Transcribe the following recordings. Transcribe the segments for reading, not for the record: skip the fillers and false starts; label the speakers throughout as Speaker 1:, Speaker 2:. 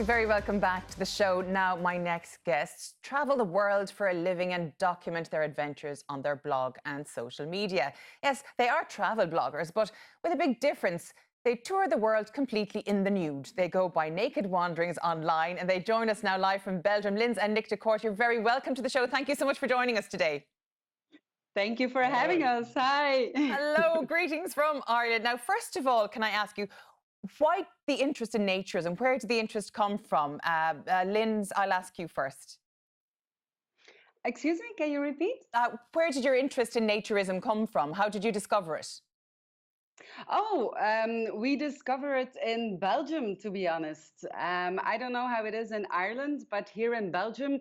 Speaker 1: You're very welcome back to the show. Now, my next guests travel the world for a living and document their adventures on their blog and social media. Yes, they are travel bloggers, but with a big difference. They tour the world completely in the nude. They go by naked wanderings online, and they join us now live from Belgium. Linz and Nick de Court, you're very welcome to the show. Thank you so much for joining us today.
Speaker 2: Thank you for having us. Hi.
Speaker 1: Hello, greetings from Ireland. Now, first of all, can I ask you, why the interest in naturism? Where did the interest come from? Linz, I'll ask you first.
Speaker 2: Excuse me, can you repeat?
Speaker 1: Where did your interest in naturism come from? How did you discover it?
Speaker 2: Oh, we discovered it in Belgium, to be honest. I don't know how it is in Ireland, but here in Belgium,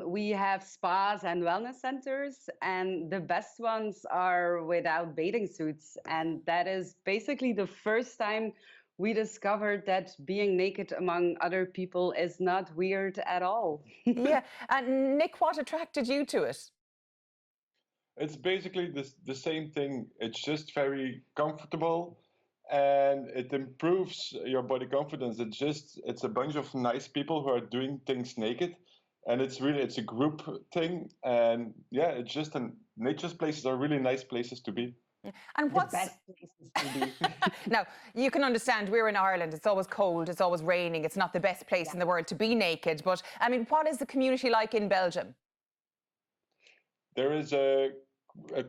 Speaker 2: we have spas and wellness centers, and the best ones are without bathing suits. And that is basically the first time we discovered that being naked among other people is not weird at all.
Speaker 1: Yeah. And Nick, what attracted you to it?
Speaker 3: It's basically the same thing. It's just very comfortable and it improves your body confidence. It's a bunch of nice people who are doing things naked, and it's a group thing. And yeah, it's just nature's places are really nice places to be.
Speaker 1: And what's
Speaker 2: The best places to be.
Speaker 1: now, you can understand we're in Ireland. It's always cold, it's always raining. It's not the best place in the world to be naked. But I mean, what is the community like in Belgium?
Speaker 3: There is a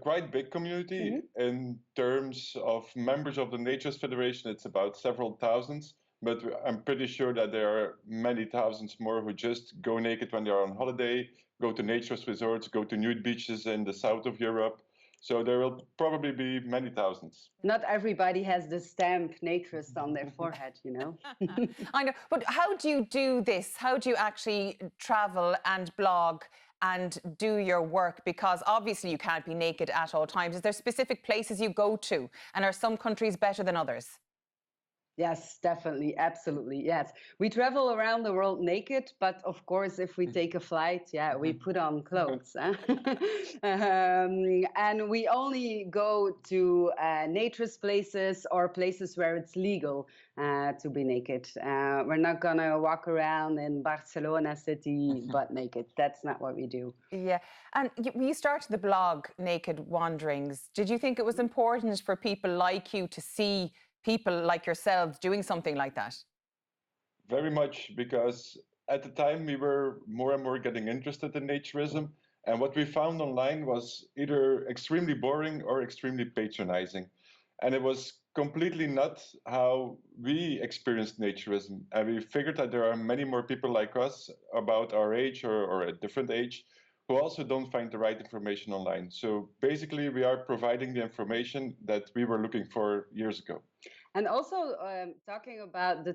Speaker 3: quite big community in terms of members of the Naturist Federation. It's about several thousands, but I'm pretty sure that there are many thousands more who just go naked when they are on holiday, go to naturist resorts, go to nude beaches in the south of Europe. So there will probably be many thousands.
Speaker 2: Not everybody has the stamp naturist on their forehead, you know.
Speaker 1: I know, but how do you do this? How do you actually travel and blog and do your work? Because obviously you can't be naked at all times. Is there specific places you go to? And are some countries better than others?
Speaker 2: Yes, definitely. Absolutely. Yes. We travel around the world naked, but of course, if we take a flight, yeah, we put on clothes. And we only go to naturist places or places where it's legal to be naked. We're not going to walk around in Barcelona city butt naked. That's not what we do.
Speaker 1: Yeah. And you started the blog Naked Wanderings. Did you think it was important for people like you to see people like yourselves doing something like that?
Speaker 3: Very much, because at the time we were more and more getting interested in naturism, and what we found online was either extremely boring or extremely patronizing. And it was completely not how we experienced naturism. And we figured that there are many more people like us about our age or a different age who also don't find the right information online. So basically, we are providing the information that we were looking for years ago.
Speaker 2: And also talking about the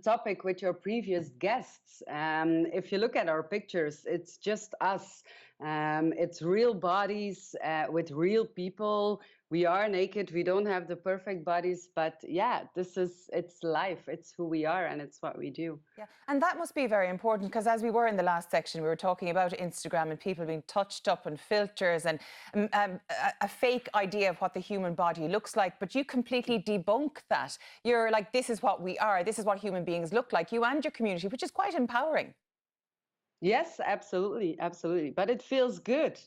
Speaker 2: topic with your previous guests, if you look at our pictures, it's just us. It's real bodies with real people. We are naked. We don't have the perfect bodies, but yeah, it's life. It's who we are, and it's what we do.
Speaker 1: Yeah, and that must be very important, because as we were in the last section, we were talking about Instagram and people being touched up and filters and a fake idea of what the human body looks like. But you completely debunk that. You're like, this is what we are. This is what human beings look like, you and your community, which is quite empowering.
Speaker 2: Yes, absolutely, absolutely. But it feels good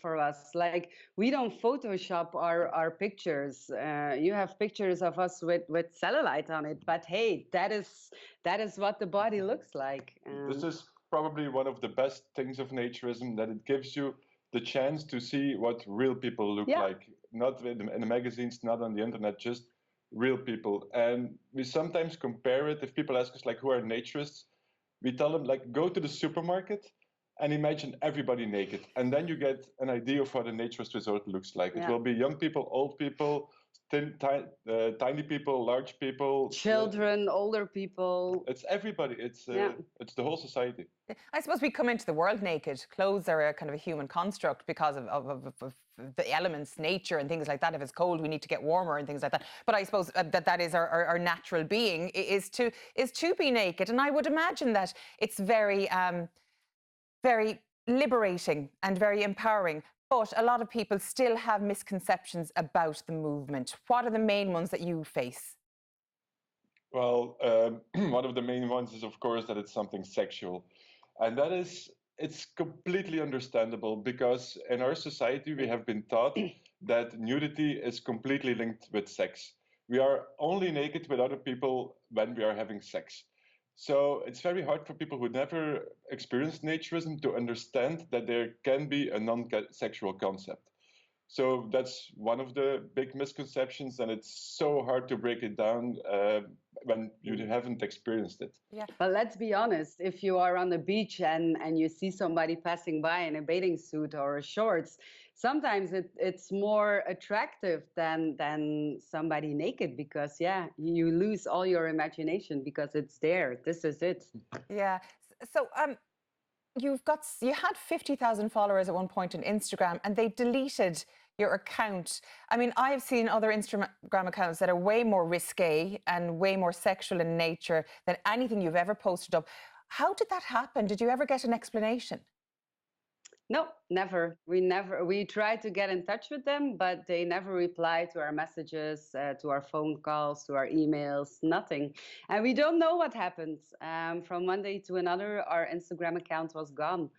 Speaker 2: for us. Like, we don't Photoshop our pictures. You have pictures of us with cellulite on it, but hey, that is what the body looks like.
Speaker 3: This is probably one of the best things of naturism, that it gives you the chance to see what real people look like. Not in the magazines, not on the internet, just real people. And we sometimes compare it. If people ask us, like, who are naturists? We tell them, like, go to the supermarket and imagine everybody naked. And then you get an idea of what a naturist resort looks like.
Speaker 2: Yeah.
Speaker 3: It will be young people, old people, tiny people, large people.
Speaker 2: Children, older people.
Speaker 3: It's everybody. It's the whole society.
Speaker 1: I suppose we come into the world naked. Clothes are a kind of a human construct because of the elements, nature and things like that. If it's cold, we need to get warmer and things like that. But I suppose that is our natural being, is to be naked. And I would imagine that it's very, very liberating and very empowering. But a lot of people still have misconceptions about the movement. What are the main ones that you face?
Speaker 3: Well, one of the main ones is, of course, that it's something sexual. And it's completely understandable because in our society, we have been taught that nudity is completely linked with sex. We are only naked with other people when we are having sex. So it's very hard for people who never experienced naturism to understand that there can be a non sexual concept. So that's one of the big misconceptions, and it's so hard to break it down when you haven't experienced it.
Speaker 1: Yeah.
Speaker 2: But let's be honest, if you are on the beach and you see somebody passing by in a bathing suit or shorts, sometimes it's more attractive than somebody naked because yeah, you lose all your imagination because it's there. This is it.
Speaker 1: Yeah. So you had 50,000 followers at one point on Instagram and they deleted your account. I mean, I've seen other Instagram accounts that are way more risque and way more sexual in nature than anything you've ever posted up. How did that happen? Did you ever get an explanation?
Speaker 2: No, never. We tried to get in touch with them, but they never replied to our messages, to our phone calls, to our emails, nothing. And we don't know what happened. From one day to another, our Instagram account was gone.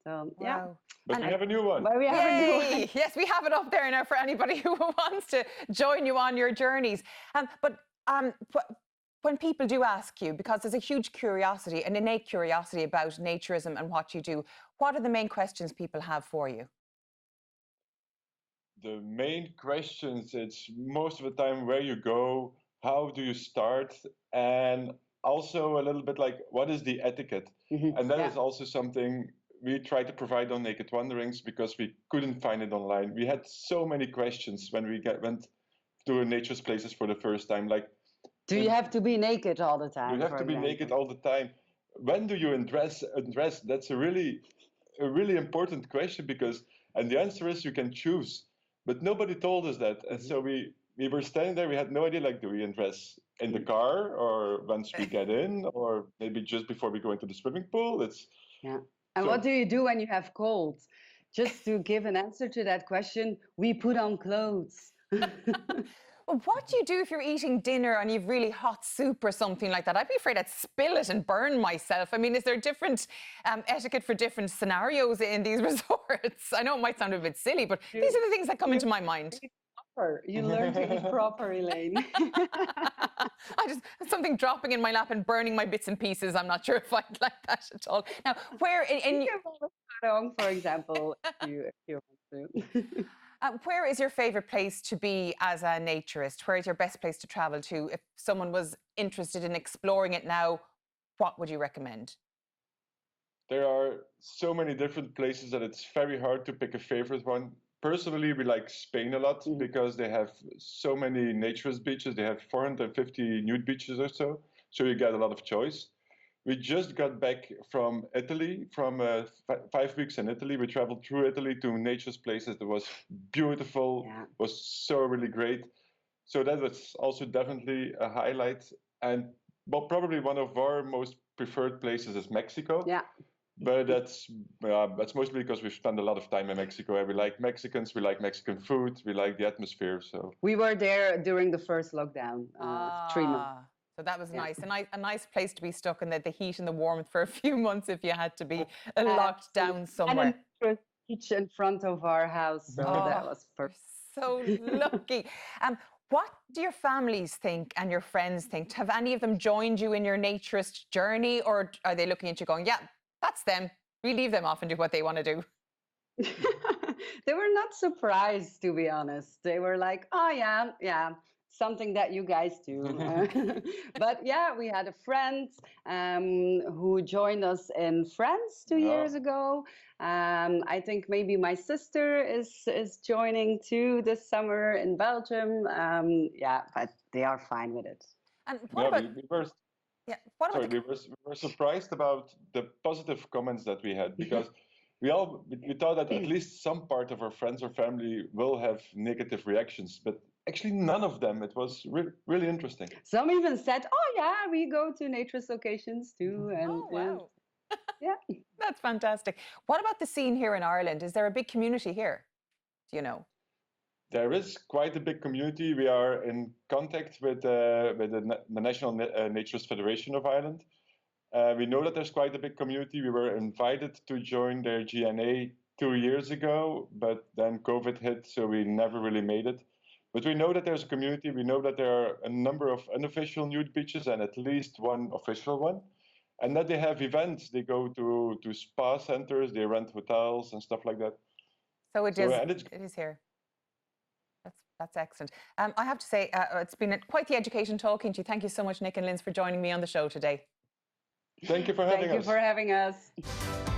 Speaker 2: So, yeah.
Speaker 1: Wow.
Speaker 3: But
Speaker 1: And
Speaker 3: we have a new one.
Speaker 2: But we have a new one.
Speaker 1: yay! Yes, we have it up there now for anybody who wants to join you on your journeys. When people do ask you, because there's a huge curiosity, an innate curiosity about naturism and what you do, what are the main questions people have for you?
Speaker 3: The main questions, it's most of the time where you go, how do you start, and also a little bit like what is the etiquette? And that is
Speaker 2: Yeah.
Speaker 3: also something we try to provide on Naked Wanderings because we couldn't find it online. We had so many questions when we went to nature's places for the first time. Like,
Speaker 2: Do you have to be naked all the
Speaker 3: you
Speaker 2: time,
Speaker 3: have
Speaker 2: for
Speaker 3: to be naked
Speaker 2: example?
Speaker 3: all the time. When do you undress? Undress? That's a really important question because, and the answer is you can choose, but nobody told us that, and so we were standing there. We had no idea. Like, do we undress in the car or once we get in, or maybe just before we go into the swimming pool? It's
Speaker 2: Yeah. And what
Speaker 3: so
Speaker 2: do you do when you have cold? Just to give an answer to that question, we put on clothes.
Speaker 1: Well, what do you do if you're eating dinner and you've really hot soup or something like that? I'd be afraid I'd spill it and burn myself. I mean, is there different etiquette for different scenarios in these resorts? I know it might sound a bit silly, but these are the things that come into my mind.
Speaker 2: You learn to eat proper, Elaine.
Speaker 1: Something dropping in my lap and burning my bits and pieces. I'm not sure if I'd like that at all. Now, where in
Speaker 2: You can follow Padong, for example, if you want to.
Speaker 1: where is your favorite place to be as a naturist? Where is your best place to travel to? If someone was interested in exploring it now, what would you recommend?
Speaker 3: there are so many different places that it's very hard to pick a favorite one. Personally, we like Spain a lot because they have so many naturist beaches. They have 450 nude beaches or so, so you get a lot of choice. We just got back from Italy, from 5 weeks in Italy. We traveled through Italy to nature's places. That was beautiful,
Speaker 2: Yeah.
Speaker 3: was so really great. So that was also definitely a highlight. And well, probably one of our most preferred places is Mexico.
Speaker 2: Yeah.
Speaker 3: But that's mostly because we've spent a lot of time in Mexico. And we like Mexicans, we like Mexican food, we like the atmosphere. So
Speaker 2: We were there during the first lockdown, 3 months.
Speaker 1: So that was
Speaker 2: Yeah.
Speaker 1: nice. A nice place to be stuck in the heat and the warmth for a few months if you had to be locked
Speaker 2: Absolutely.
Speaker 1: down
Speaker 2: And a
Speaker 1: somewhere.
Speaker 2: natural beach in front of our house, so that
Speaker 1: Oh,
Speaker 2: was
Speaker 1: you're
Speaker 2: perfect.
Speaker 1: so lucky. What do your families think and your friends think? Have any of them joined you in your naturist journey, or are they looking at you going, yeah, that's them. We leave them off and do what they want to do?
Speaker 2: They were not surprised, to be honest. They were like, oh, yeah, yeah, something that you guys do. But yeah, we had a friend who joined us in France 2 years ago. I think maybe my sister is joining too this summer in Belgium. Yeah, but they are fine with it.
Speaker 1: And what
Speaker 3: yeah,
Speaker 1: about,
Speaker 3: we were
Speaker 1: yeah, what about
Speaker 3: sorry, we were surprised about the positive comments that we had because we thought that at least some part of our friends or family will have negative reactions, but actually none of them. It was really interesting.
Speaker 2: Some even said, oh, yeah, we go to nature's locations too. And
Speaker 1: oh, wow.
Speaker 2: yeah.
Speaker 1: That's fantastic. What about the scene here in Ireland? Is there a big community here? Do you know?
Speaker 3: There is quite a big community. We are in contact with the National Naturist Federation of Ireland. We know that there's quite a big community. We were invited to join their GNA 2 years ago, but then COVID hit, so we never really made it. But we know that there's a community. We know that there are a number of unofficial nude beaches and at least one official one. And that they have events. They go to spa centers, they rent hotels and stuff like that.
Speaker 1: So it
Speaker 3: So,
Speaker 1: is.
Speaker 3: and it's
Speaker 1: It is here. That's excellent. I have to say, it's been quite the education talking to you. Thank you so much, Nick and Linz, for joining me on the show today.
Speaker 3: Thank you for having us.
Speaker 2: Thank you for having us.